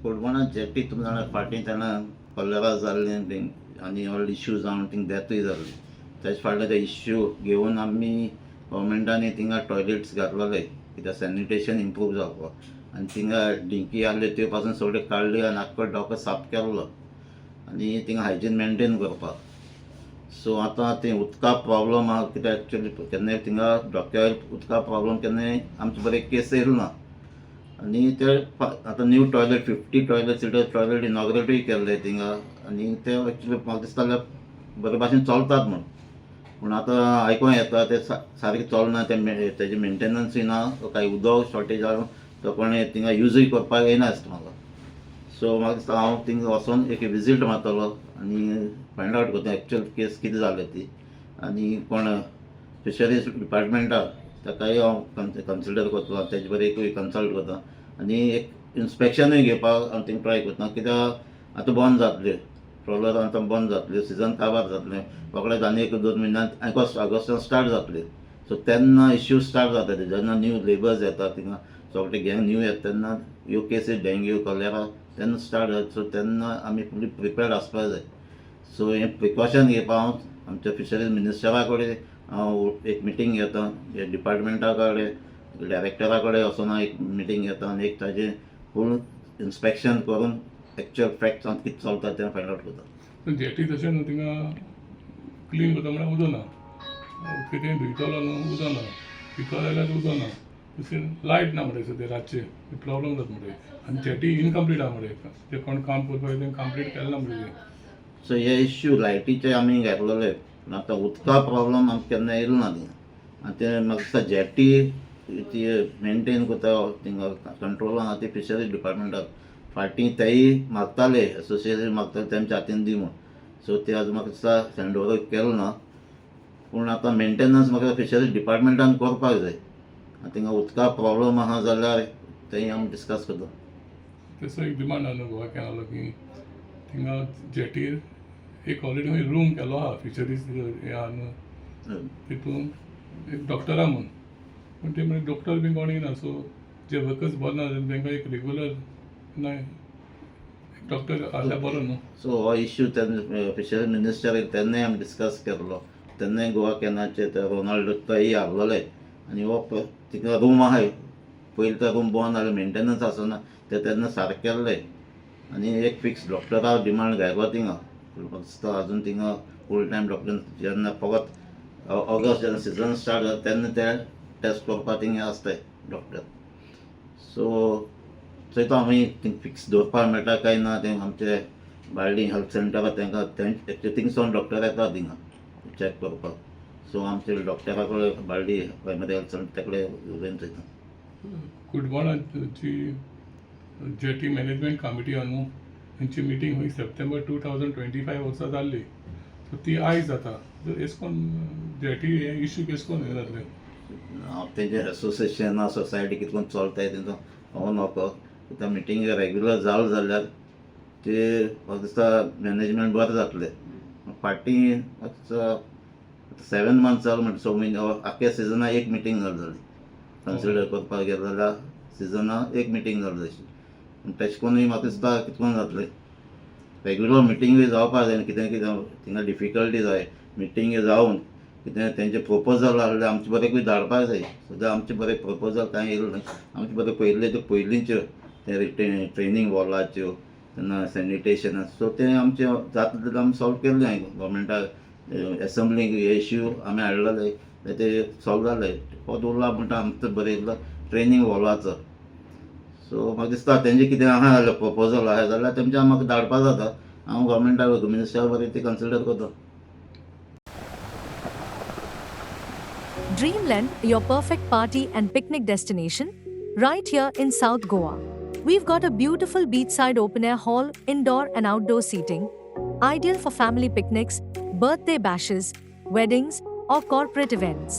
कोडमोना jetty तुमी जाणा फाटीं तेन्ना कॉलेरा जाल्लें बीन आनी ऑल इश्यू जावन थिंग डॅथूय जाल्ली. तेच फाटले ते इश्यू घेवन आमी गव्हर्मेंटांनी थिंगा टॉयलेट्स घातलेले कित्याक सॅनिटेशन इम्प्रूव जावपाक आनी थिंगा डिंकी आहले त्यो पासून सगळे काडले आनी आख्खो डॉक्टर साफ केल्लो आनी थिंगा हायजीन मेंटेन करपाक. सो आतां तें उदका प्रॉब्लम आहा कित्याक एक्चुअली केन्नाय थिंगा डॉक्टर उदका प्रॉब्लम केन्नाय आमचे बरें केस येयलो ना आनी ते आतां न्यू टॉयलेट 50 टॉयलेट टॉयलेट इनॉग्रेटूय केल्ले थिंगा आनी ते एक्चुअली म्हाका दिसता जाल्यार बरे भाशेन चलतात म्हूण. पूण आतां आयकूंक येता ते सारकें चलना तेजे मेंटेनन्सूय ना काय उदक शॉर्टेज जावन तो कोणें थिंगा यूजूय करपाक येयना दिसता म्हाका. सो म्हाका दिसता हांव थिंगा वचोन एक विजीट मारतलो आनी फायंड आवट करता एक्चुअल केस कितें जालें ती आनी कोण फिशरीज डिपार्टमेंटा ताकाय हांव कन्सिडर करतलो तेजे बरें कन्सल्ट करता आनी एक इन्स्पेक्शनूय घेवपाक हांव थिंगा ट्राय करता कित्याक आतां बंद जातले ट्रॉलर आतां बंद जातले सीजन काबार जातलें रोखडेंच आनी 1-2 म्हयन्यांत ऑगस्टान स्टार्ट जातले. सो तेन्ना इश्यू स्टार्ट जाता जेन्ना न्यू लेबर्स येता थिंगा सगळे गँग न्यू येता तेन्ना ह्यो केसीस डेंग्यू कॉलेरा तेन्ना स्टार्ट जाता. सो तेन्ना आमी फुल्ली प्रिपेर्ड आसपाक जाय. सो हें प्रिकॉशन घेवपाक हांव आमच्या फिशरीज मिनिस्टरा कडेन हांव एक मिटींग घेता हे डिपार्टमेंटा कडेन डायरेक्टरा कडेन वचून हांव एक मिटींग घेता आनी एक ताजें फूल इन्स्पेक्शन करून एक्चुअल फॅक्ट्स हांव कितें चलता तें फायंड आवट करता. जेटी तशें न्हू थिंगा क्लीन करता म्हळ्यार उदक ना कितेंय धुयतलो न्हू उदक ना पिको जाल्यार उदक ना तशें लायट ना म्हणटा ते रातचे प्रॉब्लम जाता म्हणटा आनी जेटी इनकम्प्लीट आहा म्हणटा ते कोण काम करपाक तें कंप्लीट केलें ना म्हणटा. सो हे इश्यू लायटीचे आमी घेतलेले पूण आतां उदका प्रॉब्लम आमकां केन्ना येयलो ना थिंगा आनी ते म्हाका दिसता जेटी ती मेंटेन करता थिंगा कंट्रोलान आहा ती फिशरीज डिपार्टमेंटाक फाटीं तेय मागताले एसोसिएशन मागताले तेंच्या हातीन दी म्हूण. सो ते आजून म्हाका दिसता हँड ओवर केलो ना पूण आतां मेंटेनन्स म्हाका फिशरीज डिपार्टमेंटान करपाक जाय. थिंगा उदका प्रॉब्लम आहा जाल्यार तेय आमी डिस्कस करता. तसो एक डिमांड आहा न्हू गोवा कॅनला की थिंगा जेटीर एक ऑलरेडी खंय रूम केलो आहा फिशरीज हे आहा न्हू तितून एक डॉक्टरा म्हूण पूण ते म्हणजे डॉक्टर बी कोण येना. सो जे वर्कर्स बरे ना तांकां एक रेग्युलर ना डॉक्टर आसल्यार बरो न्हू. सो हो इश्यू तेन्ना फिशरीज मिनिस्टर तेन्नाय आमी डिस्कस केल्लो तेन्नाय गोवा कॅनाचे ते रोनाल्ड तय हाडलेले आनी हो थिंगा रूम आहाय पयलीं तो रूम बंद जालो मेंटेनन्स आसना ते तेन्ना सारकें केल्ले आनी एक फिक्स डॉक्टरा डिमांड घायलो थिंगा. म्हाका दिसता आजून थिंगा फूल टायम डॉक्टर जेन्ना फकत ऑगस्ट जेन्ना सिजन स्टार्ट जाता तेन्ना ते टेस्ट करपाक थिंगा आसताय डॉक्टर. सो चोयता आमी थिंग फिक्स दवरपाक मेळटा काय ना तें आमचे बाळ्ळी हेल्थ सेंटर तांकां थिंगसून डॉक्टर येता थिंगा चॅक करपाक. सो आमचे डॉक्टरा कडेन बाळ्ळी प्रायमरी हेल्थ सेंटर ते कडेन उलयन चोयता. कुडबाणाची जेटी मॅनेजमेंट कमिटी आहा न्हू तेंची मिटींग खंय सप्टेंबर 2025 वर्सा जाल्ली. सो ती आयज जाता. एश कोन्न जेटी हे इश्यू केस कोन्न हे जातले हांव तेंचे एसोसिएशना सोसायटी कितें करून चलताय तेंचो हांव नोको कित्याक मिटींग रेग्युलर जाल जाल्यार ते म्हाका दिसता मॅनेजमेंट बरें जातलें. फाटीं 7 मंथ्स जालो म्हणटा 6 म्हयने आख्या सिजना एक मिटींग जाली कन्सिडर करपाक गेलो जाल्यार सिजना एक मिटींग जाली तशी. तशें करूनय म्हाका दिसता कितें करून जातलें रेग्युलर मिटींगूय जावपाक जाय कितें कितें थिंगा डिफिकल्टी जाय मिटींग जावन कितें तेंचे प्रपोजल आहले आमचे बरें धाडपाक जाय. सद्या आमचे बरें प्रपोजल कांय येयलो ना आमचे बरें पयलींच्यो ते ट्रेनींग वॉलाच्यो तेन्ना सॅनिटेशन सो तें आमचें जाता तितलें आमी सॉल्व केल्लें हांवें गव्हर्मेंटाक एसेंब्लीक हे इश्यू आमी हाडलेले ते सॉल्व जाले. पद उरला म्हणटा आमचो बरें येयलो ट्रेनींग वॉलाचो. सो म्हाका दिसता तेंचें कितें आहा जाल्यार प्रपोजल आहा जाल्यार तेंच्या म्हाका धाडपाक जाता. हांव गव्हर्मेंटाक मिनिस्टर बरें ती कन्सिडर करता. Dreamland, your perfect party and picnic destination, right here in South Goa. We've got a beautiful beachside open-air hall, indoor and outdoor seating, ideal for family picnics, birthday bashes, weddings, or corporate events.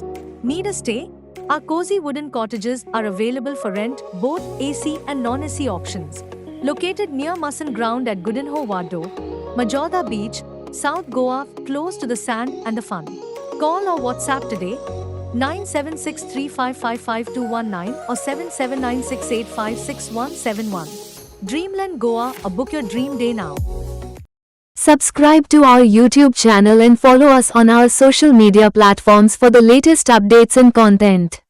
Need a stay? Our cozy wooden cottages are available for rent, both AC and non-AC options. Located near Musson Ground at Goodenhoe Wado, Majorda Beach, South Goa, close to the sand and the fun. Call or WhatsApp today 9763555219 or 7796856171. Dreamland Goa, or book your dream day now. Subscribe to our YouTube channel and follow us on our social media platforms for the latest updates and content.